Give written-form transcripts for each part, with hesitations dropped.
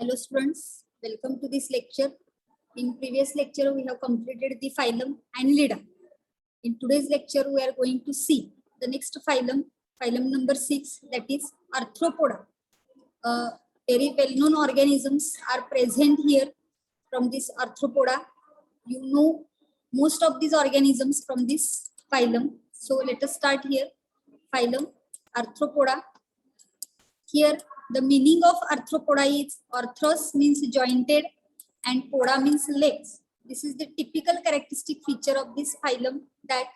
Hello students, welcome to this lecture. In previous lecture we have completed the phylum Annelida. In today's lecture we are going to see the next phylum, phylum number 6, that is Arthropoda. Very well known organisms are present here from this Arthropoda. You know most of these organisms from this phylum. So let us start here. Phylum Arthropoda. Here the meaning of arthropoda is arthros means jointed and poda means legs. This is the typical characteristic feature of this phylum, that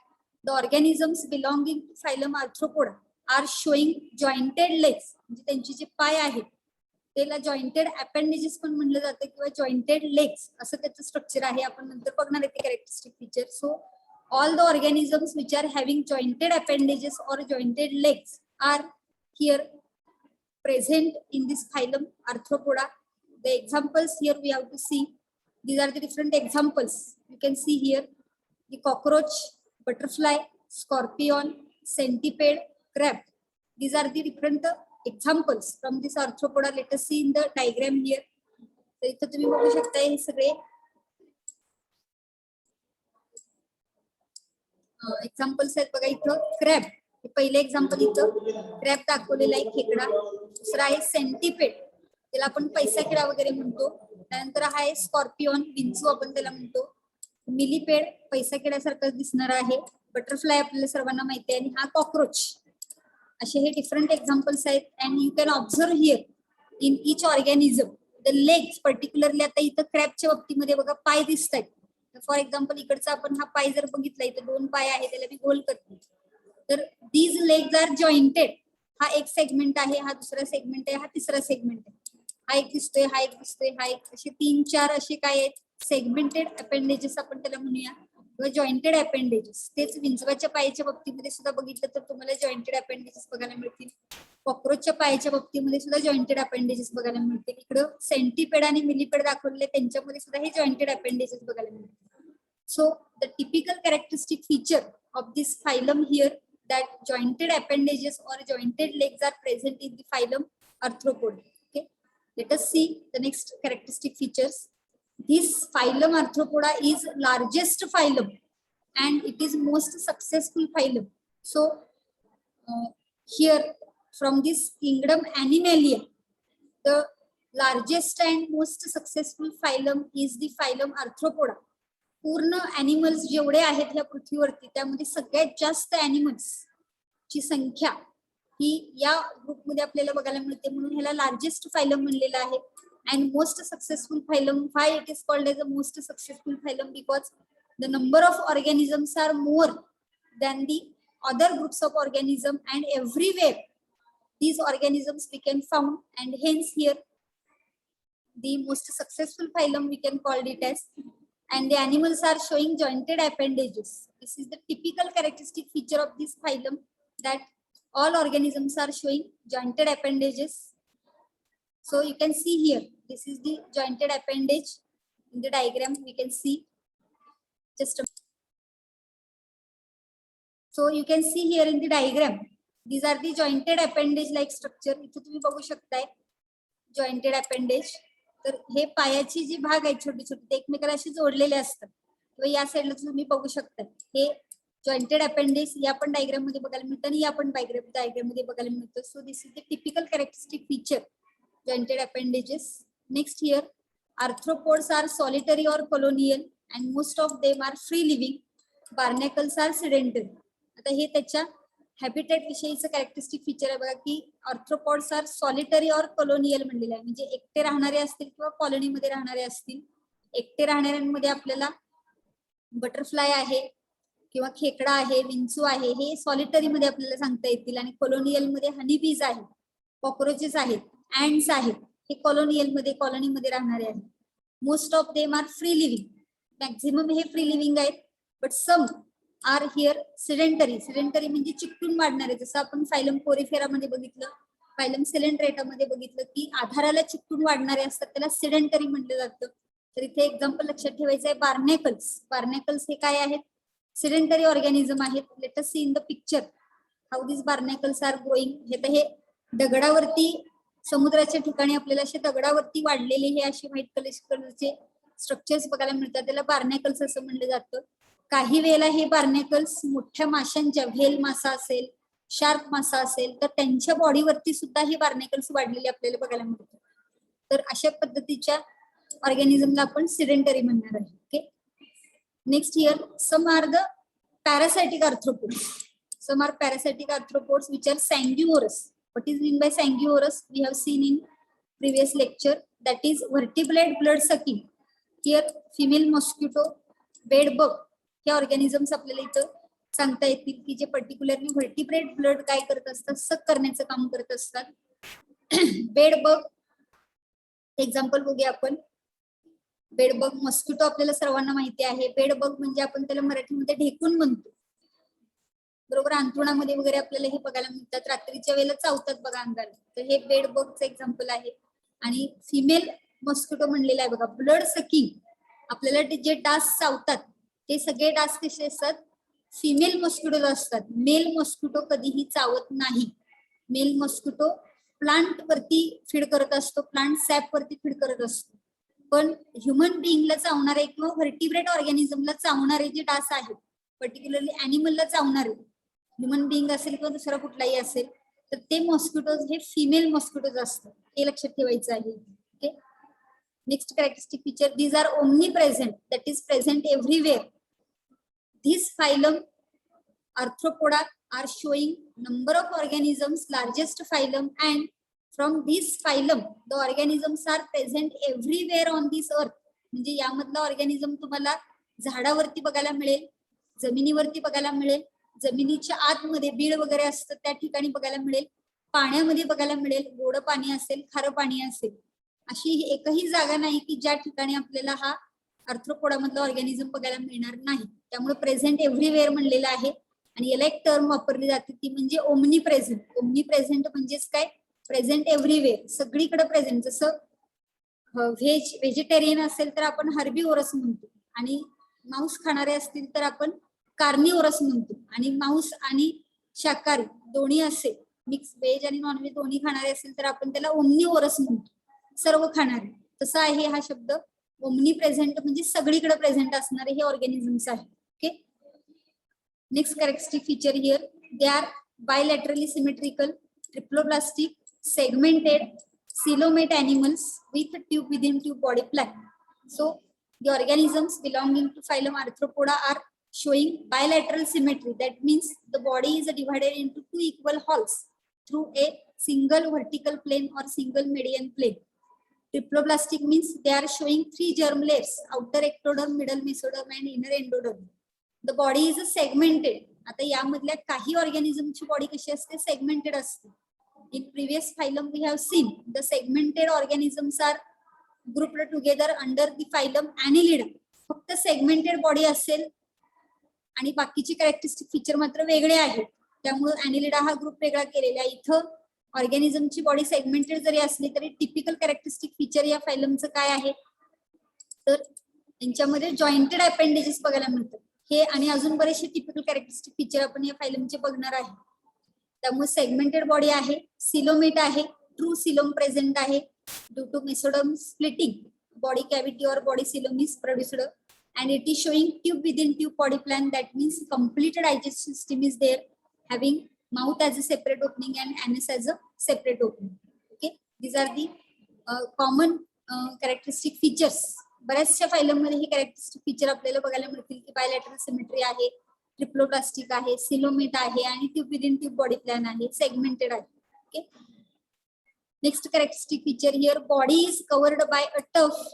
the organisms belonging to phylum arthropoda are showing jointed legs. म्हणजे त्यांचे जे पाय आहेत त्याला jointed appendages पण म्हणलं जातं किंवा जॉइंटेड लेग्स असं त्याचं स्ट्रक्चर आहे. आपण नंतर बघणार आहे ते characteristic feature. So all the organisms which are having jointed appendages or jointed legs are here present in this phylum Arthropoda. The examples here we have to see. These are the different examples. You can see here the cockroach, butterfly, scorpion, centipede, crab. These are the different examples from this Arthropoda. Let us see in the diagram here. तर इथं तुम्ही बघू शकता हे सगळे examples आहेत बघा. इथं क्रॅब, पहिले एक्झाम्पल इथं क्रॅब दाखवलेला आहे, खेकडा. दुसरा आहे सेंटिपेड, त्याला आपण पैसा किडा वगैरे म्हणतो. त्यानंतर हा आहे स्कॉर्पिओन, विंचू आपण त्याला म्हणतो. मिलीपेड पैसा किड्यासारखं दिसणार आहे. बटरफ्लाय आपल्याला सर्वांना माहिती आहे. आणि हा कॉकरोच. असे हे डिफरंट एक्झाम्पल्स आहेत. And you can observe here in each organism the legs. Particularly आता इथं क्रॅबच्या बाबतीमध्ये बघा पाय दिसत आहेत. फॉर एक्झाम्पल इकडचा आपण हा पाय जर बघितला, इथं 2 पाय आहे, त्याला मी गोल करते. तर दीज लेग्स आर जॉइंटेड. हा एक सेगमेंट आहे, हा दुसरा सेगमेंट आहे, हा तिसरा सेगमेंट आहे. हा एक दिसतोय, हा एक दिसतोय, हा एक, असे 3-4 असे काय आहेत सेगमेंटेड अपेंडेजेस आपण त्याला म्हणूया, किंवा जॉइंटेड अपेंडेजेस. तेच विंचवाच्या पायाच्या बाबतीमध्ये सुद्धा बघितलं तर तुम्हाला जॉइंटेड अपेंडेजेस बघायला मिळतील. कॉकरोचच्या पायाच्या बाबतीमध्ये सुद्धा जॉइंटेड अपेंडेजेस बघायला मिळतील. इकडं सेंटिपेड आणि मिलीपेड दाखवलेले त्यांच्यामध्ये सुद्धा हे जॉइंटेड अपेंडेजेस बघायला मिळतील. So the typical characteristic feature of this phylum here, that jointed appendages or jointed legs are present in the phylum Arthropoda. Okay, let us see the next characteristic features. This phylum Arthropoda is largest phylum and it is most successful phylum. So here from this kingdom Animalia, the largest and most successful phylum is the phylum Arthropoda. पूर्ण animals जेवढे आहेत या पृथ्वीवरती त्यामध्ये सगळ्यात जास्त animals ची संख्या ही या ग्रुपमध्ये आपल्याला बघायला मिळते, म्हणून ह्याला लार्जेस्ट फायलम म्हणलेलं आहे. And most successful phylum. Why it is called as a most successful phylum? Because the number of organisms are more than the other groups of organism and everywhere these organisms we can found, and hence here the most successful phylum we can call it as. And the animals are showing jointed appendages. This is the typical characteristic feature of this phylum, that all organisms are showing jointed appendages. So you can see here, this is the jointed appendage. In the diagram we can see just so you can see here in the diagram, these are the jointed appendage like structure. इथे तुम्ही बघू शकताय jointed appendage. तर हे पायाची जी भाग आहे छोटी छोटी ते एकमेकाला अशी जोडलेले असतात, किंवा या साईडला तुम्ही बघू शकता हे जॉइंटेड अपेंडेज या पण डायग्राम मध्ये बघायला मिळतं आणि या पण डायग्राम मध्ये बघायला मिळतं. So this is the typical characteristic feature, jointed appendages. Next here, arthropods are solitary or colonial and most of them are free living. Barnacles are sedentary. आता हे त्याच्या हॅबिटेट विषयीचं कॅरेक्टरिस्टिक फीचर आहे बघा, की arthropods R solitary or colonial म्हणलेलं आहे, म्हणजे एकटे राहणारे असतील किंवा कॉलनीमध्ये राहणारे असतील. एकटे राहणाऱ्यांमध्ये आपल्याला बटरफ्लाय आहे किंवा खेकडा आहे, विंचू आहे, हे सॉलिटरी मध्ये आपल्याला सांगता येतील. आणि कॉलोनियल मध्ये हनीबीज आहेत, कॉक्रोचेस आहेत, अँड्स आहेत, हे कॉलोनियल मध्ये कॉलनीमध्ये राहणारे आहेत. Most of them are free living. Maximum हे फ्री लिव्हिंग आहेत, but some are here sedentary. Sedentary म्हणजे चिकटून वाढणारे, जसं आपण फायलम कोरिफेरा मध्ये बघितलं, फायलम सिलेंड्रेटा मध्ये बघितलं की आधाराला चिकटून वाढणारे असतात, त्याला सिडेंटरी म्हटलं जातं. तर इथे एक्झाम्पल लक्षात ठेवायचं आहे बार्नॅकल्स. बार्नॅकल्स हे काय आहेत? सिडेंटरी ऑर्गॅनिझम आहेत. Let us see in the picture how this barnacles are growing. हे तर हे दगडावरती समुद्राच्या ठिकाणी आपल्याला असे दगडावरती वाढलेले हे असे व्हाईट कलरचे स्ट्रक्चर्स बघायला मिळतात. त्याला बार्नॅकल्स असं म्हणलं जातं. काही वेळेला हे बार्नॅकल्स मोठ्या माशांच्या, व्हेल मासा असेल, शार्क मासा असेल, तर त्यांच्या बॉडीवरती सुद्धा हे बार्नॅकल्स वाढलेले आपल्याला बघायला मिळतात. तर अशा पद्धतीच्या ऑर्गॅनिझमला आपण सिडेंटरी म्हणणार आहे. Okay, next here some are the parasitic arthropods. Some are parasitic arthropods which are sanguivorous. What is mean by sanguivorous? We have seen in previous lecture, that is vertebrate blood sucking. Here female mosquito, bed bug हे organisms आपल्याला इथं सांगता येतील की जे particularly व्हर्टिब्रेट blood काय करत असतात, सक करण्याचं काम करत असतात. बेड बग एक्झाम्पल बघूया आपण. बेडबग मॉस्किटो आपल्याला सर्वांना माहिती आहे. बेडबग म्हणजे आपण त्याला मराठीमध्ये ढेकून म्हणतो, बरोबर. अंथरुणामध्ये वगैरे आपल्याला हे बघायला मिळतात. रात्रीच्या वेळेला चावतात बघा अंगाला, तर हे बेडबगचं एक्झाम्पल आहे. आणि फिमेल मॉस्किटो म्हणलेला आहे बघा, ब्लड सकिंग. आपल्याला जे डास चावतात ते सगळे डास कसे असतात, फिमेल मॉस्किटो असतात. मेल मॉस्किटो कधीही चावत नाही. मेल मॉस्किटो प्लांट वरती फीड करत असतो, प्लांट सॅप वरती फीड करत असतो. पण ह्युमन बिईंगला चावणारे किंवा व्हर्टिब्रेट ऑर्गॅनिझमला चावणारे जे डास आहेत, पर्टिक्युलरली अॅनिमलला चावणारे, ह्युमन बिईंग असेल किंवा दुसरा कुठलाही असेल, तर ते मॉस्किटोज हे फिमेल मॉस्किटोज असतात. हे लक्षात ठेवायचं आहे. Okay, next characteristic feature, these are omnipresent, that is present everywhere. This phylum Arthropoda are showing number of organisms, largest phylum, and from this phylum the organisms are present everywhere on this earth. म्हणजे यामधला organism तुम्हाला झाडावरती बघायला मिळेल, जमिनीवरती बघायला मिळेल, जमिनीच्या आतमध्ये बीड वगैरे असतं त्या ठिकाणी बघायला मिळेल, पाण्यामध्ये बघायला मिळेल, गोड पाणी असेल, खारं पाणी असेल. अशी एकही जागा नाही की ज्या ठिकाणी आपल्याला हा आर्थ्रोपोडा मधलं ऑर्गॅनिझम बघायला मिळणार नाही. त्यामुळे प्रेझेंट एव्हरीवेअर म्हणलेलं आहे. आणि याला एक टर्म वापरली जाते ती म्हणजे ओमनी प्रेझेंट. ओमनी प्रेझेंट म्हणजेच काय, प्रेझेंट एव्हरीवेअर, सगळीकडे प्रेझेंट. जसं व्हेजिटेरियन असेल तर आपण हर्बीवोरस म्हणतो, आणि मांस खाणारे असतील तर आपण कार्निवोरस म्हणतो. आणि मांस आणि शाकाहारी दोन्ही असेल, मिक्स व्हेज आणि नॉनव्हेज दोन्ही खाणारे असेल तर आपण त्याला ओमनिवोरस म्हणतो, सर्व खाणारे. तसं आहे हा शब्द. ओमनी प्रेझेंट म्हणजे सगळीकडे प्रेझेंट असणारे हे ऑर्गॅनिझम्स आहेत. Okay, next characteristic feature here, they are bilaterally symmetrical, triploblastic, segmented, coelomate animals with tube within tube body plan. So the organisms belonging to phylum Arthropoda are showing bilateral symmetry. That means the body is divided into two equal halves through a single vertical plane or single median plane. Triploblastic means they are showing three germ layers: outer ectoderm, middle mesoderm and inner endoderm. The body is segmented. आता यामधल्या काही ऑर्गॅनिझमची body कशी असते, segmented असते. In previous phylum we have seen the segmented organisms are grouped together under the phylum Annelida. फक्त segmented body असेल आणि बाकीचे कॅरेक्टरिस्टिक फीचर मात्र वेगळे आहेत. त्यामुळे Annelida हा ग्रुप वेगळा केलेला आहे. इथं ऑर्गॅनिझमची बॉडी सेगमेंटेड जरी असली तरी टिपिकल कॅरेक्टरिस्टिक फीचर या फायलमचं काय आहे, तर यांच्यामध्ये जॉइंटेड अपेंडेजेस बघायला मिळतात. हे आणि अजून बरेचसे टिपिकल कॅरेक्टरिस्टिक फीचर आपण या फायलमचे बघणार आहे. त्यामुळे सेगमेंटेड बॉडी आहे, सिलोमेट आहे, ट्रू सिलोम प्रेझेंट आहे. Due to mesoderm splitting body cavity or body coelom is produced and it is showing tube within tube body plan. That means complete digestive system is there, having mouth as a separate opening and anus as a separate opening. Okay, these are the common characteristic features. बऱ्याचशा phylum मध्ये हे characteristic feature आपल्याला बघायला मिळतील की bilateral symmetry आहे, ट्रिप्लोप्लास्टिक आहे, coelomate आहे आणि tube within tube body plan आहे, सेगमेंटेड आहे. Okay, next characteristic feature here, body is covered by a tough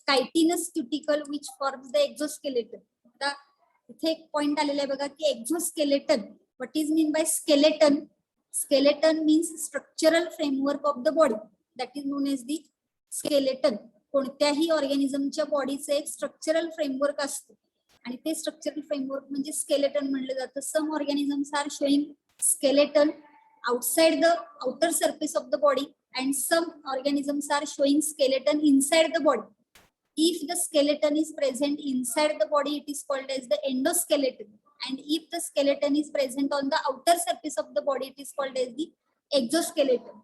chitinous cuticle which forms the exoskeleton. आता इथे एक पॉइंट आलेला आहे बघा की exoskeleton. What is mean bye skeleton? Skeleton means structural framework of the body, that is known as the skeleton. कोणत्याही ऑर्गॅनिझमच्या बॉडीचे एक स्ट्रक्चरल फ्रेमवर्क असतं आणि ते स्ट्रक्चरल फ्रेमवर्क म्हणजे स्केलेटन म्हणलं जातं. Some organisms are showing skeleton outside the outer surface of the body and some organisms are showing skeleton inside the body. If the skeleton is present inside the body, it is called as the endoskeleton, and if the skeleton is present on the outer surface of the body, it is called as the exoskeleton.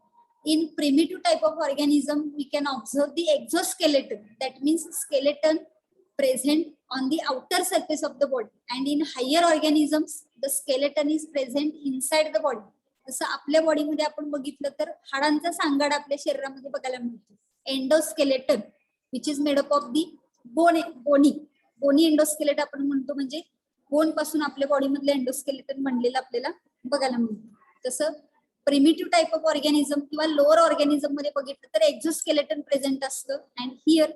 In primitive type of organism, we can observe the exoskeleton. That means skeleton present on the outer surface of the body. And in higher organisms, the skeleton is present inside the body. जसं आपल्या बॉडीमध्ये आपण बघितलं तर हाडांचा सांगाडा आपल्या शरीरामध्ये बघायला मिळतो. Endoskeleton which is made up of the bony endoskeleton आपण म्हणतो, म्हणजे बोन पासून आपल्या बॉडीमधलं एंडोस्केलेटन बनलेलं आपल्याला बघायला मिळतं. तसं प्रिमिटिव्ह टाइप ऑफ ऑर्गॅनिझम किंवा लोअर ऑर्गॅनिझम मध्ये बघितलं तर एक्झोस्केलेटन प्रेझेंट असतं. And here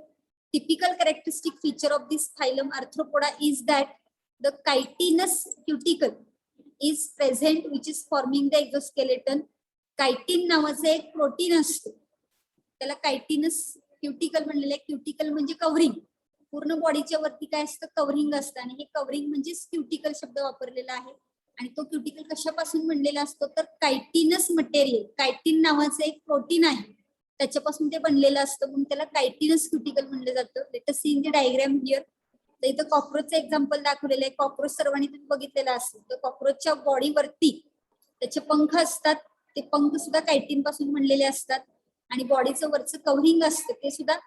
typical characteristic feature of this phylum Arthropoda is that the chitinous cuticle is present which is forming the exoskeleton. Chitin नावाचं एक प्रोटीन असतं, त्याला chitinous cuticle म्हणलेलं आहे. क्युटिकल म्हणजे कव्हरिंग, पूर्ण बॉडीच्या वरती काय असतं, कव्हरिंग असतं, आणि हे कव्हरिंग म्हणजे क्युटिकल शब्द वापरलेला आहे. आणि तो क्युटिकल कशापासून बनलेला असतो तर कायटिनस मटेरियल, कायटिन नावाचं एक प्रोटीन आहे त्याच्यापासून ते बनलेलं असतं, म्हणून त्याला कायटिनस क्युटिकल म्हणलं जातं. Let us see in the diagram here. तर इथं कॉक्रोचचं एक्झाम्पल दाखवलेलं आहे. कॉक्रोच सर्वांनी तुम्ही बघितलेलं असेल. तर कॉक्रोचच्या बॉडीवरती त्याचे पंख असतात, ते पंख सुद्धा कायटिन पासून बनलेले असतात, आणि बॉडीचं वरचं कव्हरिंग असतं ते सुद्धा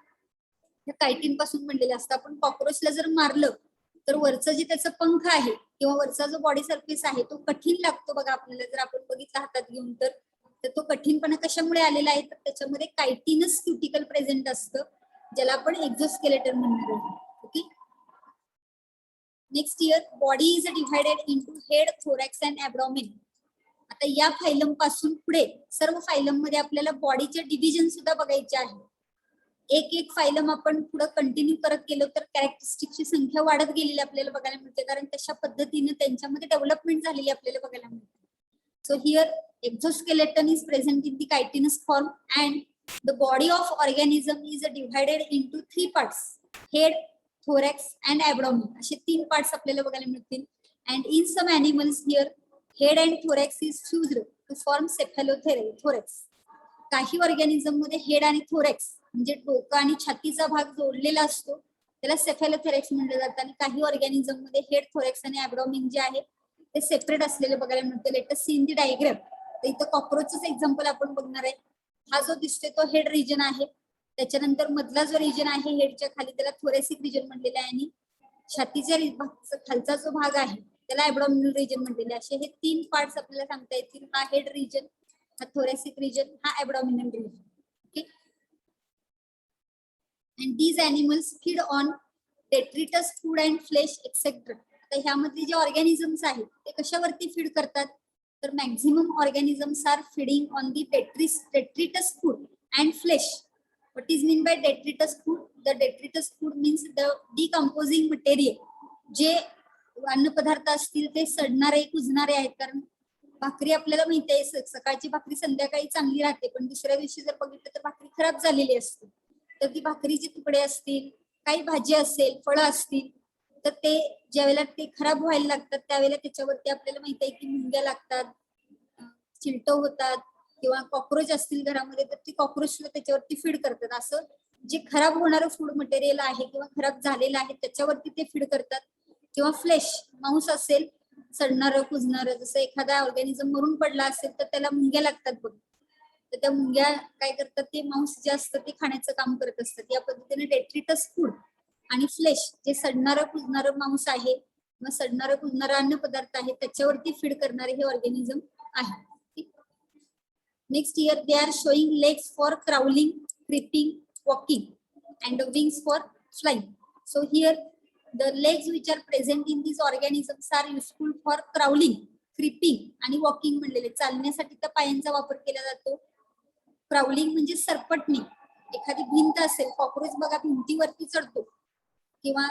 कायटिन पासून बनलेलं असतं. आपण कॉक्रोचला जर मारलं तर वरचं जे त्याचं पंख आहे किंवा वरचा जो बॉडी सरफेस आहे तो कठीण लागतो बघा आपल्याला, जर आपण बघितलं हातात घेऊन तर तो कठीणपणा कशामुळे आलेला आहे तर त्याच्यामध्ये कायटिनस क्युटिकल प्रेझेंट असतं, ज्याला आपण एक्झोस्केलेटन म्हणणार आहोत. Okay. Next year body is divided into head, thorax and abdomen. आता या फायलम पासून पुढे सर्व फायलम मध्ये आपल्याला बॉडीचे डिव्हिजन सुद्धा बघायचे आहे. एक एक फायलम आपण पुढे कंटिन्यू करत गेलो तर कॅरेक्टरिस्टिकची संख्या वाढत गेलेली आपल्याला बघायला मिळते, कारण तशा पद्धतीने त्यांच्यामध्ये डेव्हलपमेंट झालेली आपल्याला बघायला मिळते. So here exoskeleton is present in the chitinous form and the body of organism is divided into 3 parts: head, thorax and abdomen. असे 3 parts आपल्याला बघायला मिळतील. And in some animals here head and thorax is fused to form cephalothorax. काही organism मध्ये head आणि thorax म्हणजे डोकं आणि छातीचा भाग जोडलेला असतो, त्याला सेफॅलोथोरॅक्स म्हटलं जातं. आणि काही ऑर्गॅनिझम मध्ये हेड, थोरॅक्स आणि ॲब्डॉमेन जे आहे ते सेपरेट असलेले बघायला मिळते. Let us see in the diagram. तर इथं कॉक्रोचचं एक्झाम्पल आपण बघणार आहे. हा जो दिसतोय तो हेड रिजन आहे, त्याच्यानंतर मधला जो रिजन आहे हेडच्या खाली त्याला थोरॅसिक रिजन म्हणलेला आहे, आणि छातीच्या खालचा जो भाग आहे त्याला ॲब्डॉमिनल रिजन म्हणलेले. असे हे 3 पार्ट्स आपल्याला सांगता येतील. हा हेड रिजन, हा थोरॅसिक रिजन, हा abdominal region. Okay. And these animals feed on detritus food and flesh etcetera. तर ह्यामधले जे ऑर्गॅनिझम्स आहेत ते कशावरती फीड करतात तर maximum organisms are feeding on the detritus food and flesh. What is mean by detritus food? The detritus food means the decomposing material. जे अन्न पदार्थ असतील ते सडणारे, कुजणारे आहेत, कारण भाकरी आपल्याला माहिती आहे सकाळची भाकरी संध्याकाळी चांगली राहते, पण दुसऱ्या दिवशी जर बघितलं तर भाकरी खराब झालेली असते. तर ती भाकरीचे तुकडे असतील, काही भाजी असेल, फळं असतील, तर ते ज्यावेळेला ते खराब व्हायला लागतात त्यावेळेला त्याच्यावरती आपल्याला माहिती आहे की मुंग्या लागतात, चिलट होतात, किंवा कॉक्रोच असतील घरामध्ये तर ती कॉक्रोच त्याच्यावरती फीड करतात. असं जे खराब होणारं फूड मटेरियल आहे किंवा खराब झालेलं आहे त्याच्यावरती ते फीड करतात. किंवा फ्लेश, मांस असेल सडणारं, कुजणारं, जसं एखादा ऑर्गॅनिझम मरून पडला असेल तर त्याला मुंग्या लागतात बघ, तर त्या मुंग्या काय करतात, ते मांस जे असतं ते खाण्याचं काम करत असतात. या पद्धतीने डेट्रिटस फूड आणि फ्लेश, जे सडणारं कुजणारं मांस आहे किंवा सडणारं कुजणारं अन्न पदार्थ आहे त्याच्यावरती फीड करणारे हे ऑर्गॅनिझम आहे. Next year they are showing legs for crawling, creeping, walking and wings for flying. So here the legs which are present in these organisms are useful for crawling, creeping आणि walking म्हणलेले. चालण्यासाठी त्या पायांचा वापर केला जातो. Crawling म्हणजे सरपटणे. एखादी भिंत असेल, कॉक्रोच बघा भिंतीवरती चढतो, किंवा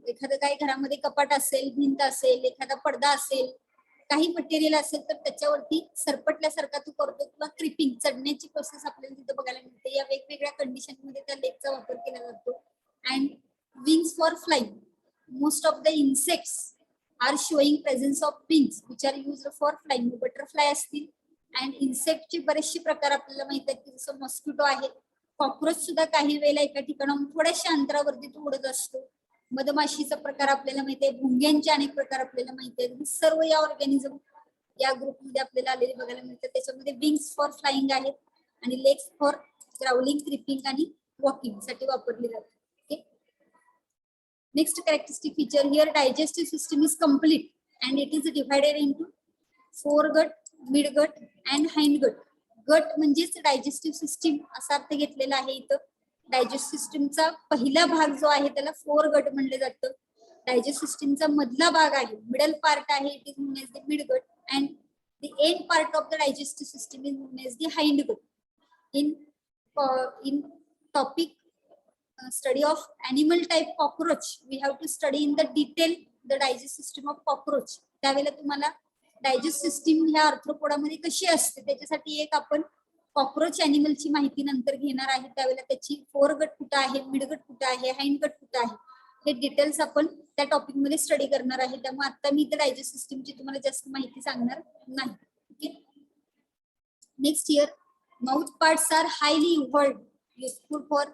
एखादं काही घरामध्ये कपाट असेल, भिंत असेल, एखादा पडदा असेल, काही मटेरियल असेल तर त्याच्यावरती सरपटल्यासारखा तो करतो. किंवा क्रिपिंग, चढण्याची प्रोसेस आपल्याला तिथे बघायला मिळते. या वेगवेगळ्या कंडिशन मध्ये त्या लेगचा वापर केला जातो. And wings for flying. Most of the insects are showing presence of wings which are used for flying. Butterfly असतील, and insect चे बरेचसे प्रकार आपल्याला माहित आहेत, जसं मॉस्किटो आहे, कॉक्रोच सुद्धा काही वेळेला एका ठिकाणाहून थोड्याशा अंतरावरती तो उडत असतो. मधमाशीचा प्रकार आपल्याला माहिती आहे, भुंग्यांचे अनेक प्रकार आपल्याला माहिती आहेत. सर्व या ऑर्गॅनिझम या ग्रुपमध्ये आपल्याला आलेले बघायला मिळतात. त्याच्यामध्ये विंग्स फॉर फ्लाइंग आहेत आणि लेग्स फॉर क्राउलिंग, क्रिपिंग आणि वॉकिंग साठी वापरले जातात. Okay. Next characteristic feature, here digestive system is complete and it is divided into foregut, midgut and hindgut. गट म्हणजेच डायजेस्टिव्ह सिस्टीम असा अर्थ घेतलेला आहे इथं. डायजेस्टिव्ह सिस्टीमचा पहिला भाग जो आहे त्याला फोरगट म्हणले जातं. डायजेस्टिव्ह सिस्टीमचा मधला भाग आहे, मिडल पार्ट आहे, it is known as the midgut and the end part of the digestive system is known as the hindgut. In topic study of animal type cockroach, we have to study in the detail the digestive system of cockroach. त्यावेळेला तुम्हाला digest system ह्या आर्थ्रोपोडामध्ये कशी असते त्याच्यासाठी एक आपण cockroach अॅनिमलची माहिती नंतर घेणार आहे. त्यावेळेला त्याची फोरगट कुठं आहे, मिडगट कुठं आहे, हाइंडगट कुठं आहे, हे डिटेल्स आपण त्या टॉपिक मध्ये स्टडी करणार आहे. त्यामुळे आता मी इथे डायजेस्ट सिस्टीमची तुम्हाला जास्त माहिती सांगणार नाही. Okay. Next year, mouth parts are highly evolved, useful for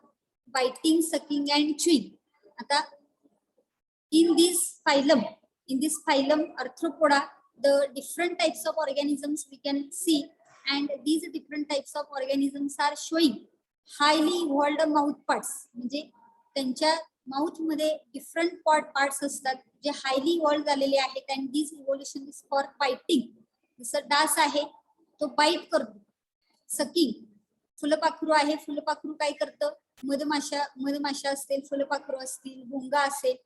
biting, sucking and chewing. आता in this phylum arthropoda, the different types of organisms we can see, and these different types of organisms are showing highly evolved mouth parts. म्हणजे त्यांच्या mouth मध्ये different parts असतात जे highly evolve झालेले आहेत. And this evolution is for biting. जसं डास आहे तो बाईट करतो. सकिंग, फुलपाखरू आहे, फुलपाखरू काय करतं, मधमाशा असतील, फुलपाखरू असतील, भुंगा असेल,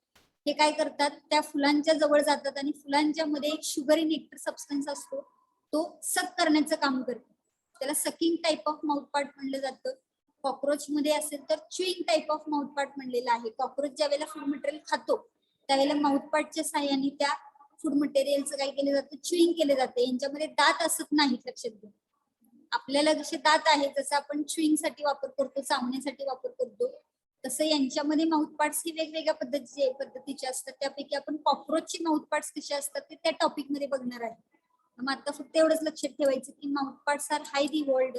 हे काय करतात, त्या फुलांच्या जवळ जातात आणि फुलांच्या मध्ये एक शुगरी नेक्टर सबस्टन्स असतो, तो सक करण्याचं काम करतो. त्याला sucking type of mouth part म्हणलं जातं. कॉक्रोच मध्ये असेल तर chewing type of mouth part म्हणलेला आहे. कॉक्रोच ज्या वेळेला फूड मटेरियल खातो त्यावेळेला माउथ पार्टच्या साहाय्याने त्या फूड मटेरियलचं काय केलं जातं, च्युइंग केले जाते. यांच्यामध्ये दात असत नाहीत, लक्षात घ्या. आपल्याला जसे दात आहेत, जसं आपण च्युइंग साठी वापर करतो, चावण्यासाठी वापर करतो, तसं यांच्यामध्ये माउथ पार्ट्स ही वेगवेगळ्या पद्धतीचे असतात. त्यापैकी आपण कॉक्रोचचे माउथ पार्ट्स कसे असतात ते त्या टॉपिक मध्ये बघणार आहे. मग आता फक्त एवढंच लक्षात ठेवायचं की mouth parts are highly evolved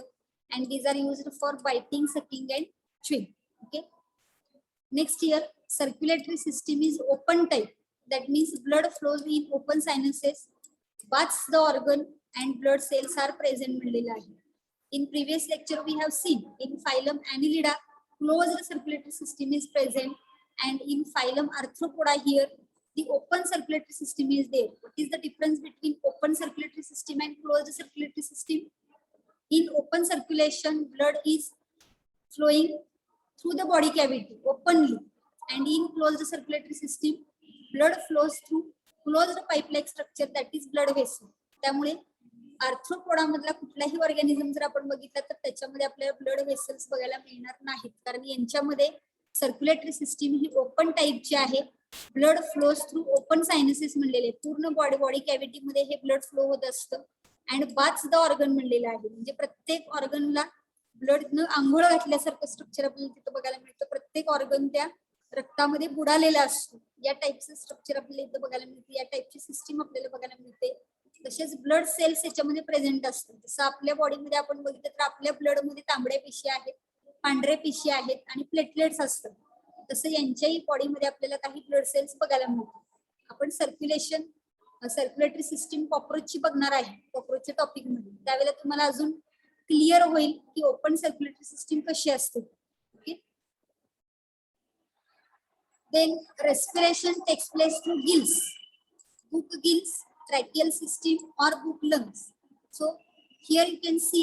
and these are used for biting, sucking and chewing. Okay. Next year, circulatory system is open type. That means blood flows in open sinuses, baths the organ and blood cells are present म्हणलेलं आहे. In previous lecture we have seen in phylum Annelida closed circulatory system is present, and in phylum Arthropoda here the open circulatory system is there. What is the difference between open circulatory system and closed circulatory system? In open circulation blood is flowing through the body cavity openly, and in closed circulatory system blood flows through closed pipe like structure, that is blood vessel. त्यामुळे arthropoda मधला कुठलाही organism जर आपण बघितला तर त्याच्यामध्ये आपल्याला blood vessels बघायला मिळणार नाहीत, कारण यांच्यामध्ये सर्क्युलेटरी सिस्टीम ही ओपन टाइपची आहे. Blood flows through open sinuses म्हणलेले, पूर्ण बॉडी कॅव्हिटी मध्ये हे ब्लड फ्लो होत असतं. अँड बाथ्स द ऑर्गन म्हणलेलं आहे, म्हणजे प्रत्येक ऑर्गनला ब्लड न आंघोळ घातल्यासारखं स्ट्रक्चर आपल्याला तिथं बघायला मिळतं. प्रत्येक ऑर्गन त्या रक्तामध्ये बुडालेला असतो. या टाइपचं स्ट्रक्चर आपल्याला इथं बघायला मिळते, या टाइपची सिस्टीम आपल्याला बघायला मिळते. तसेच ब्लड सेल्स याच्यामध्ये प्रेझेंट असतात. जसं आपल्या बॉडीमध्ये आपण बघितलं तर आपल्या ब्लड मध्ये तांबड्या पेशी आहेत, पांढऱ्या पेशी आहेत आणि प्लेटलेट्स असतात. तसं यांच्याही बॉडीमध्ये आपल्याला काही ब्लड सेल्स बघायला मिळतात. आपण सर्क्युलेटरी सिस्टीम कॉक्रोचची बघणार आहे कॉक्रोचच्या टॉपिक मध्ये. त्यावेळेला तुम्हाला अजून क्लिअर होईल की ओपन सर्क्युलेटरी सिस्टीम कशी असते. Okay. Then respiration takes place through gills, book gills, tracheal system or book lungs. So here you can see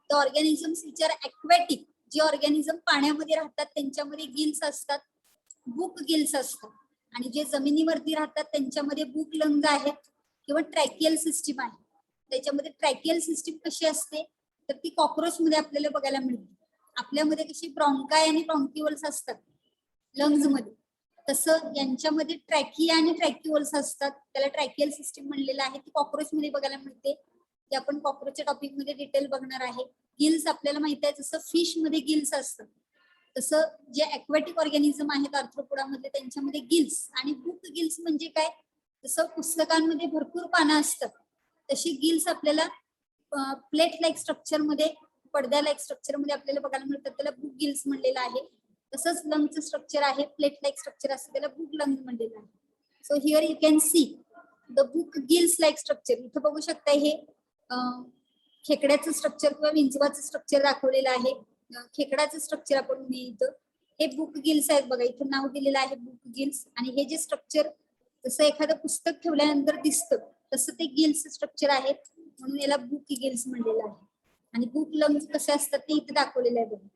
the organisms which are aquatic. जे ऑर्गॅनिझम पाण्यामध्ये राहतात त्यांच्यामध्ये गिल्स असतात, बुक गिल्स असतात. आणि जे जमिनीवरती राहतात त्यांच्यामध्ये बुक लंग आहेत किंवा ट्रॅकियल सिस्टीम आहे. त्याच्यामध्ये ट्रॅकियल सिस्टीम कशी असते तर ती कॉक्रोच मध्ये आपल्याला बघायला मिळते. आपल्यामध्ये कशी ब्रॉन्काय आणि ब्रॉन्क्युल्स असतात लंग्स मध्ये, तसं यांच्यामध्ये ट्रॅकिया आणि ट्रॅक्युअल्स असतात. त्याला ट्रॅकियल सिस्टीम म्हणलेलं आहे. ती कॉक्रोच मध्ये बघायला मिळते. ते आपण कॉक्रोचच्या टॉपिक मध्ये डिटेल बघणार आहे. गिल्स आपल्याला माहित आहे, जसं फिश मध्ये गिल्स असतात तसं जे अक्वॅटिक ऑर्गॅनिझम आहेत आर्थ्रोपोडा मध्ये त्यांच्यामध्ये गिल्स आणि बुक गिल्स म्हणजे काय, जसं पुस्तकांमध्ये भरपूर पानं असतात तशी गिल्स आपल्याला प्लेट लाईक स्ट्रक्चर मध्ये, पडद्या लाईक स्ट्रक्चर मध्ये आपल्याला बघायला मिळतात. त्याला बुक गिल्स म्हणलेलं आहे. तसंच लंगचं स्ट्रक्चर आहे, प्लेट लाईक स्ट्रक्चर असतं, त्याला बुक लंग म्हणलेलं आहे. So here you can see the book gills like structure. इथं बघू शकता हे खेकड्याचं स्ट्रक्चर किंवा विंचवाचं स्ट्रक्चर दाखवलेलं आहे. खेकड्याचं स्ट्रक्चर आपण इथं हे बुक गिल्स आहेत बघा, इथं नाव दिलेलं आहे बुक गिल्स. आणि हे जे स्ट्रक्चर जसं एखादं पुस्तक ठेवल्यानंतर दिसतं तसं ते गिल्स स्ट्रक्चर आहे, म्हणून याला बुक गिल्स म्हणलेलं आहे. आणि बुक लंग्स कसे असतात ते इथे दाखवलेले आहे बघा.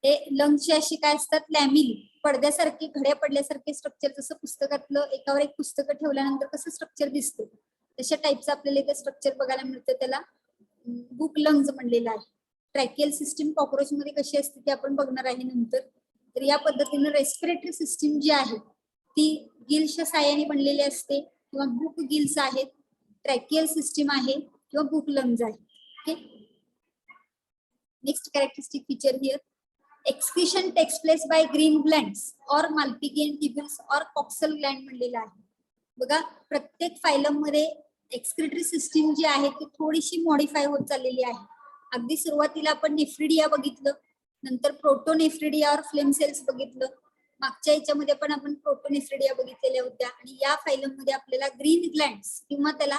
हे लंग्सचे अशी काय असतात, लॅमिली पडद्यासारखे, घड्या पडल्यासारखे स्ट्रक्चर, जसं पुस्तकातलं एकावर एक पुस्तकं ठेवल्यानंतर कसं स्ट्रक्चर दिसतं तशा टाईपचं आपल्याला इथे स्ट्रक्चर बघायला मिळतं, त्याला बुक लंग्स म्हणलेलं आहे. ट्रॅकियल सिस्टीम कॉक्रोच मध्ये कशी असते ते आपण बघणार आहे नंतर. तर या पद्धतीने रेस्पिरेटरी सिस्टीम जी आहे ती गिल्सच्या साहाय्याने बनलेली असते, किंवा बुक गिल्स आहेत, ट्रॅकियल सिस्टीम आहे किंवा बुक लंग्स आहे. Okay, next characteristic feature here, excretion takes place by green glands और माल्पिगियन ट्युब्युल्स और कॉक्सल ग्लँड म्हणलेला आहे. बघा प्रत्येक फायलम मध्ये एक्सक्रिटरी सिस्टीम जी आहे ती थोडीशी मॉडिफाय होत चाललेली आहे. अगदी सुरुवातीला आपण नेफ्रिडिया बघितलं, नंतर प्रोटोनेफ्रिडिया और फ्लेम सेल्स बघितलं, मागच्या याच्यामध्ये पण आपण प्रोटोनेफ्रिडिया बघितलेल्या होत्या. आणि या फायलम मध्ये आपल्याला ग्रीन ग्लँड्स किंवा त्याला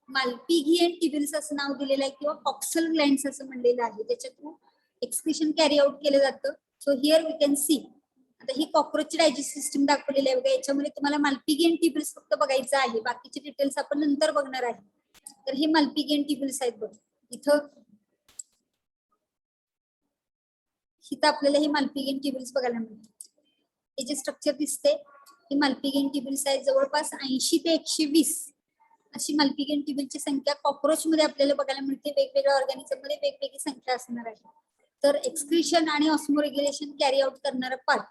माल्पिगियन ट्युब्युल्स असं नाव दिलेलं आहे, किंवा कॉक्सल ग्लँड्स असं म्हणलेलं आहे, त्याच्या थ्रू एक्सक्रीशन कॅरी आउट केलं जातं. So here we can see, आता ही कॉक्रोचची डायजेस्ट सिस्टीम दाखवलेली आहे बघा. याच्यामध्ये तुम्हाला माल्पिगियन ट्युब्युल्स फक्त बघायचं आहे, बाकीचे डिटेल्स आपण नंतर बघणार आहे. तर हे माल्पिगियन ट्युब्युल्स आहेत बघ, इथं आपल्याला हे माल्पिगियन ट्युब्युल्स बघायला मिळतात. हे जे स्ट्रक्चर दिसते हे माल्पिगियन ट्युब्युल्स आहेत. जवळपास 80 ते 120 अशी माल्पिगियन ट्युब्युलची संख्या कॉक्रोच मध्ये आपल्याला बघायला मिळते. वेगवेगळ्या ऑर्गॅनिझम मध्ये वेगवेगळी संख्या असणार आहे. तर एक्सक्रीशन आणि ऑस्मोरेग्युलेशन कॅरी आउट करणारा पार्ट,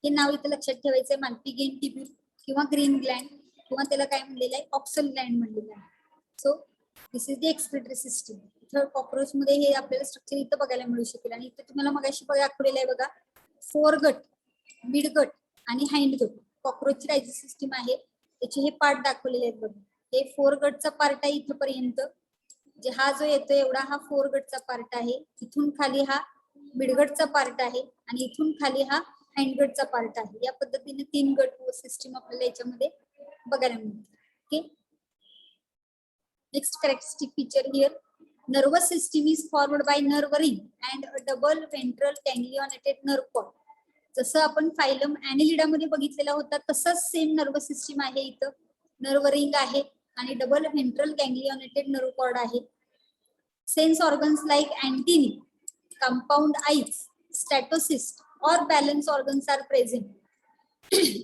हे नाव इथं लक्षात ठेवायचंय, माल्पिगियन ट्युब्युल किंवा ग्रीन ग्लँड, किंवा त्याला काय म्हणलेलं आहे, ऑक्सल ग्लँड म्हणलेलं आहे. So this is the excretory system. इथं कॉक्रोच मध्ये हे आपल्याला स्ट्रक्चर इथं बघायला मिळू शकेल. आणि इथं तुम्हाला मगाशी दाखवलेलं आहे बघा, फोर गट, मिड गट आणि हाइंड गट. कॉक्रोचची डायजेस्ट सिस्टीम आहे, त्याचे हे पार्ट दाखवलेले आहेत बघा. हे फोर गटचा पार्ट आहे इथपर्यंत, जे हा जो येतो एवढा हा फोर गटचा पार्ट आहे. इथून खाली हा मिडगटचा पार्ट आहे, आणि इथून खाली हा हँडगटचा पार्ट आहे. या पद्धतीने 3 गट सिस्टीम आपल्याला याच्यामध्ये बघायला मिळते. Okay, next characteristic feature here, nervous system is forward by nerve ring and a double ventral ganglionated nerve cord. जसं आपण फायलम ॲनिलिडा मध्ये बघितलेला होता तसंच सेम नर्वस सिस्टीम आहे. इथं नर्व रिंग आहे आणि double ventral ganglionated nerve cord आहे. Sense organs like antennae, compound eyes, statocyst or balance organs are present.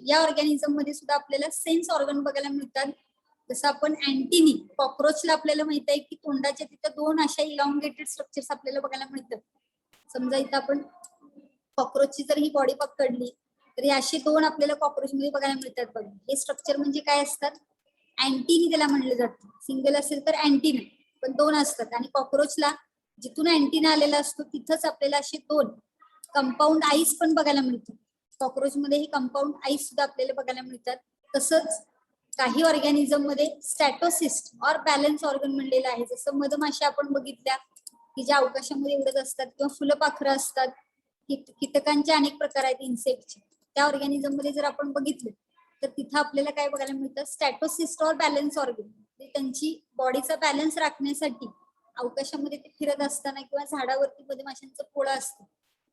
या ऑर्गॅनिझम मध्ये सुद्धा आपल्याला सेन्स ऑर्गन बघायला मिळतात. जसं आपण अँटिनी, कॉक्रोचला आपल्याला माहित आहे की तोंडाच्या तिथं 2 अशा इलॉंगेटेड स्ट्रक्चर्स आपल्याला बघायला मिळतात. समजा इथं आपण कॉक्रोचची जर ही बॉडी पकडली तर हे असे 2 आपल्याला कॉक्रोच मध्ये बघायला मिळतात बघा. हे स्ट्रक्चर म्हणजे काय असतात, अँटिनी त्याला म्हणलं जातं. सिंगल असेल तर अँटिना, पण 2 असतात. आणि कॉक्रोचला जिथून अँटिना आलेला असतो तिथंच आपल्याला असे 2 कंपाऊंड आईस पण बघायला मिळतात. कॉक्रोच मध्ये हे कंपाऊंड आईस सुद्धा आपल्याला बघायला मिळतात. तसंच काही ऑर्गॅनिझम मध्ये स्टॅटोसिस्ट और बॅलन्स ऑर्गन म्हणलेलं आहे. जसं मधमाशा आपण बघितल्या की ज्या अवकाशामध्ये उडत असतात, किंवा फुलपाखरं असतात, कीटकांचे अनेक प्रकार आहेत इन्सेक्टचे, त्या ऑर्गॅनिझम मध्ये जर आपण बघितलं तर तिथं आपल्याला काय बघायला मिळतं, स्टॅटोसिस्ट और बॅलन्स ऑर्गन. त्यांची बॉडीचा बॅलन्स राखण्यासाठी अवकाशामध्ये ते फिरत असताना, किंवा झाडावरती मधमाशांचं पोळं असतं,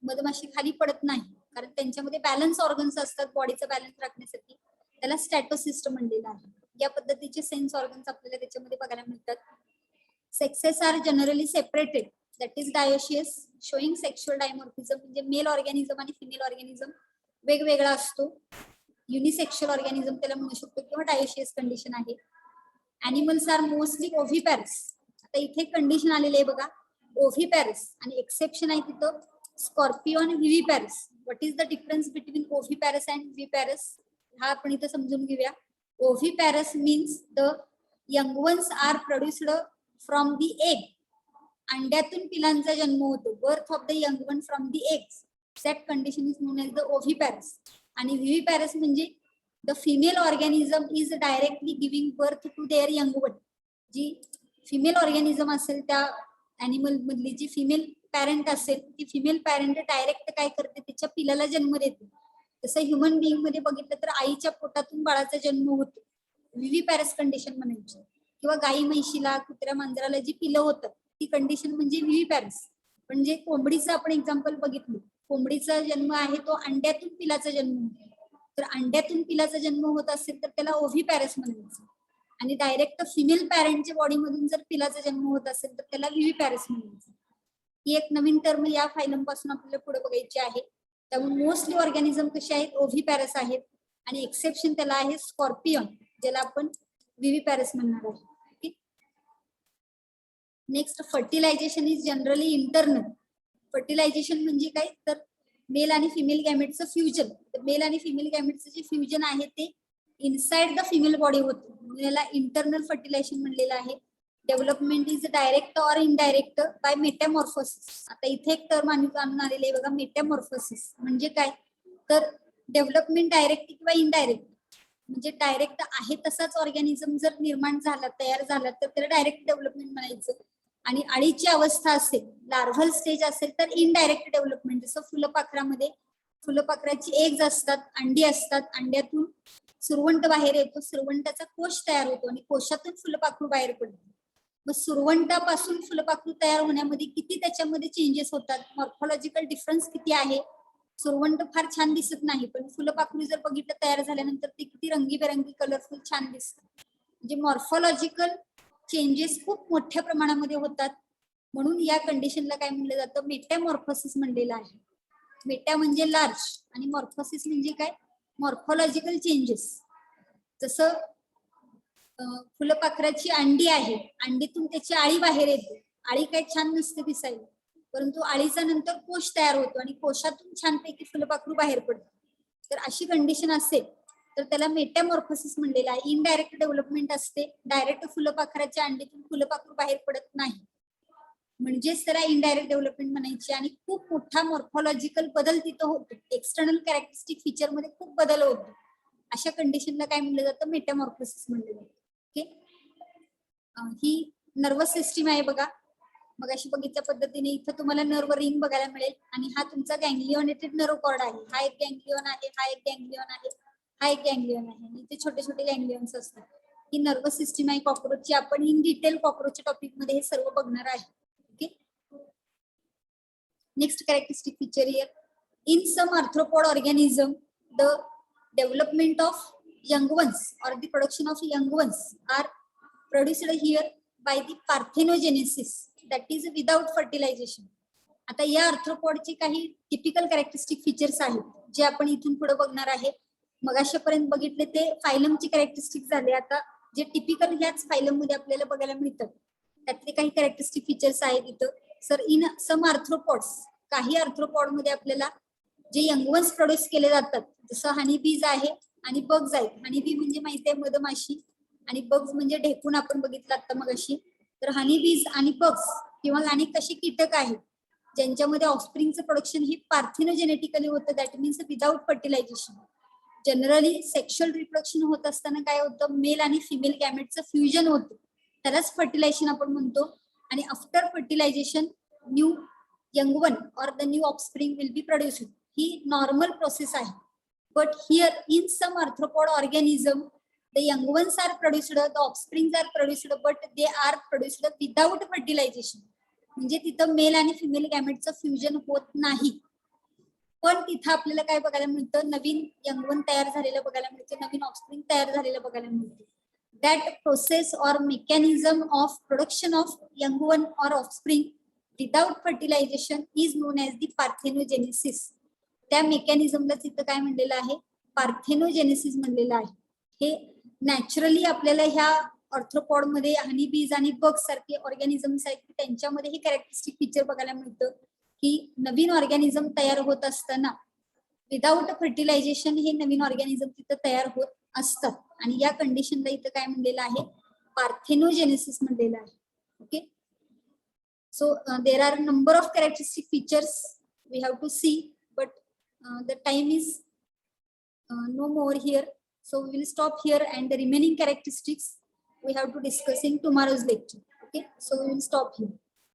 मधमाशी खाली पडत नाही कारण त्यांच्यामध्ये बॅलन्स ऑर्गन्स असतात बॉडीचा बॅलन्स राखण्यासाठी, त्याला स्टॅटोसिस्ट म्हणलेलं आहे. या पद्धतीचे सेन्स ऑर्गन्स आपल्याला त्याच्यामध्ये बघायला मिळतात. Sexes are generally separated, that is dioecious, showing sexual dimorphism. म्हणजे मेल ऑर्गॅनिझम आणि फिमेल ऑर्गॅनिझम वेगवेगळा असतो. युनिसेक्शुअल ऑर्गॅनिझम त्याला म्हणू शकतो, किंवा डायोशियस कंडिशन आहे. Animals are mostly oviparous. आता इथे कंडिशन आलेले आहे बघा, ओव्हिपॅरस, आणि एक्सेप्शन आहे तिथं स्कॉर्पिओ आणि viviparous. What is the difference between oviparous and viviparous, हा आपण इथं समजून घेऊया. Oviparous means the young ones are produced from the egg. अंड्यातून पिलांचा जन्म होतो, birth of the young one from the eggs, that condition is known as the oviparous. आणि व्हिव्हिपॅरस म्हणजे the female organism is directly giving birth to their young one. जी female organism असेल त्या animal मधली जी फिमेल पॅरेंट असेल, ती female parent direct काय करते, तिच्या पिलाला जन्म देते. तसं ह्युमन बिईंग मध्ये बघितलं तर आईच्या पोटातून बाळाचा जन्म होतो, विव्हिपॅरस कंडिशन म्हणायची. किंवा गाई म्हैशीला कुत्र्या मांजराला जी पिलं होतं ती कंडिशन म्हणजे विव्हिपॅरस. म्हणजे कोंबडीचं आपण एक्झाम्पल बघितलं, कोंबडीचा जन्म आहे तो अंड्यातून पिलाचा जन्म होतो. तर अंड्यातून पिलाचा जन्म होत असेल तर त्याला ओव्हिपॅरस म्हणायचं. आणि डायरेक्ट फिमेल पॅरेंटच्या बॉडीमधून जर पिलाचा जन्म होत असेल तर त्याला विव्हिपॅरस म्हणायचं. ही एक नवीन टर्म या फायलम पासून आपल्याला पुढे बघायची आहे. त्यामुळे मोस्टली ऑर्गॅनिझम कसे आहेत, ओव्हिपॅरस आहेत. आणि एक्सेप्शन त्याला आहे स्कॉर्पियन, ज्याला आपण विव्हिपॅरस म्हणणार आहे. Next, fertilization is generally internal. Fertilization म्हणजे काय, तर मेल आणि फिमेल गॅमेटचं फ्युजन. तर मेल आणि फिमेल गॅमेटचं जे फ्युजन आहे ते इनसाइड द फिमेल बॉडी होतं, याला इंटरनल फर्टिलायझेशन म्हणलेलं आहे. Development is direct or indirect by metamorphosis. आता इथे एक टर्म आणून आलेले आहे बघा, मेटामॉर्फोसिस म्हणजे काय, तर डेव्हलपमेंट डायरेक्ट किंवा इनडायरेक्ट. म्हणजे डायरेक्ट आहे तसाच ऑर्गॅनिझम जर निर्माण झाला, तयार झाला, तर त्याला डायरेक्ट डेव्हलपमेंट म्हणायचं. आणि अळीची अवस्था असेल, लार्व्हल स्टेज असेल तर इनडायरेक्ट डेव्हलपमेंट. जसं फुलपाखरामध्ये फुलपाखराची एग्ज असतात, अंडी असतात, अंड्यातून सुरवंट बाहेर येतो, सुरवंटाचा कोश तयार होतो आणि कोशातून फुलपाखरू बाहेर पडतो. मग सुरवंटापासून फुलपाखरू तयार होण्यामध्ये किती त्याच्यामध्ये चेंजेस होतात, मॉर्फॉलॉजिकल डिफरन्स किती आहे. सुरवंट फार छान दिसत नाही, पण फुलपाखरू जर बघितलं तयार झाल्यानंतर ते किती रंगीबेरंगी कलरफुल छान दिसतं. म्हणजे मॉर्फॉलॉजिकल चेंजेस खूप मोठ्या प्रमाणामध्ये होतात. म्हणून या कंडिशनला काय म्हणलं जातं, मेटामॉर्फोसिस म्हणलेलं आहे. मेटा म्हणजे लार्ज आणि मॉर्फोसिस म्हणजे काय, मॉर्फॉलॉजिकल चेंजेस. जसं फुलपाखराची अंडी आहे, अंडीतून त्याची आळी बाहेर येते. आळी काय छान नसते दिसायला, परंतु आळीचा नंतर कोश तयार होतो आणि कोशातून छानपैकी फुलपाखरू बाहेर पडतं. तर अशी कंडिशन असेल तर त्याला मेटामॉर्फोसिस म्हणलेलं आहे. इनडायरेक्ट डेव्हलपमेंट असते, डायरेक्ट फुलपाखराच्या अंडीतून फुलपाखरू बाहेर पडत नाही, म्हणजेच त्याला इनडायरेक्ट डेव्हलपमेंट म्हणायची. आणि खूप मोठा मॉर्फॉलॉजिकल बदल तिथं होतो, एक्सटर्नल कॅरेक्टरिस्टिक फीचर मध्ये खूप बदल होतो. अशा कंडिशनला काय म्हणलं जातं, मेटामॉर्फोसिस म्हणलं जातं. ओके, ही नर्वस सिस्टीम आहे बघा. मग अशी बघितल्या पद्धतीने इथं तुम्हाला नर्व रिंग बघायला मिळेल आणि हा तुमचा गँग्लिओनेटेड नर्व कॉर्ड आहे. हा एक गँग्लिओन आहे, हा एक गँग्लिओन आहे, हा एक गँग्लिओन आहे. इथे छोटे छोटे गँग्लिओन्स असतात. ही नर्वस सिस्टीम आहे कॉकरोचची. आपण इन डिटेल कॉकरोचच्या टॉपिक मध्ये हे सर्व बघणार आहे. Okay, next characteristic feature here, in some arthropod organism the development of young ones or the production of young ones are produced here by the parthenogenesis, that is without fertilization. आता या आर्थ्रोपॉडचे काही typical characteristic features आहेत जे आपण इथून पुढे बघणार आहे. मग अशापर्यंत बघितले ते फायलमचे कॅरेक्टरिस्टिक झाले. आता जे टिपिकल ह्याच फायलम मध्ये आपल्याला बघायला मिळतात त्यातले काही कॅरेक्टरिस्टिक फीचर्स आहेत इथं. सर, इन सम आर्थ्रोपॉड्स, काही आर्थ्रोपॉड मध्ये आपल्याला जे यंग वन्स प्रोड्यूस केले जातात, जसं हनी बीज आहे आणि बग्स आहेत. हनी बी म्हणजे माहिती आहे मधमाशी, आणि बग्स म्हणजे ढेकून आपण बघितलं आता मग अशी. तर हनी बीज आणि बग्स किंवा अनेक अशी कीटक आहेत ज्यांच्यामध्ये ऑफस्प्रिंगचं प्रोडक्शन ही पार्थिनोजेनेटिकली होतं, that means without fertilization. Generally sexual reproduction होत असताना काय होतं, मेल आणि फिमेल गॅमेटचं फ्युजन होतं, त्यालाच फर्टिलायझेशन आपण म्हणतो. आणि after fertilization new young one or the new offspring will be produced. ही नॉर्मल प्रोसेस आहे. But here in some arthropod organism, the young ones are produced, the offsprings are produced, but they are produced without fertilization. म्हणजे तिथं mail आणि female गॅमेटचं fusion होत नाही, पण तिथं आपल्याला काय बघायला मिळतं, नवीन यंग वन तयार झालेलं बघायला मिळतं, नवीन ऑफस्प्रिंग तयार झालेलं बघायला मिळतं. That process or mechanism of production of young one or offspring without fertilization is known as the parthenogenesis. त्या मेकॅनिझमला तिथं काय म्हणलेलं आहे, पार्थेनोजेनेसिस म्हणलेलं आहे. हे नॅचरली आपल्याला ह्या ऑर्थ्रोपॉड मध्ये हनी बीज आणि बग्स सारखे ऑर्गॅनिझम्स आहेत, त्यांच्यामध्ये हे कॅरेक्टरिस्टिक फीचर बघायला मिळतं की नवीन ऑर्गॅनिझम तयार होत असताना विदाउट फर्टिलायझेशन हे नवीन ऑर्गॅनिझम तिथं तयार होत असतात. आणि या कंडिशनला इथं काय म्हणलेलं आहे, पार्थेनोजेनेसिस म्हणलेलं आहे. Okay, so there are number of characteristic features we have to see, but the time is no more here, so we will stop here, and the remaining characteristics we have to discuss in tomorrow's lecture. Okay, so we will stop here.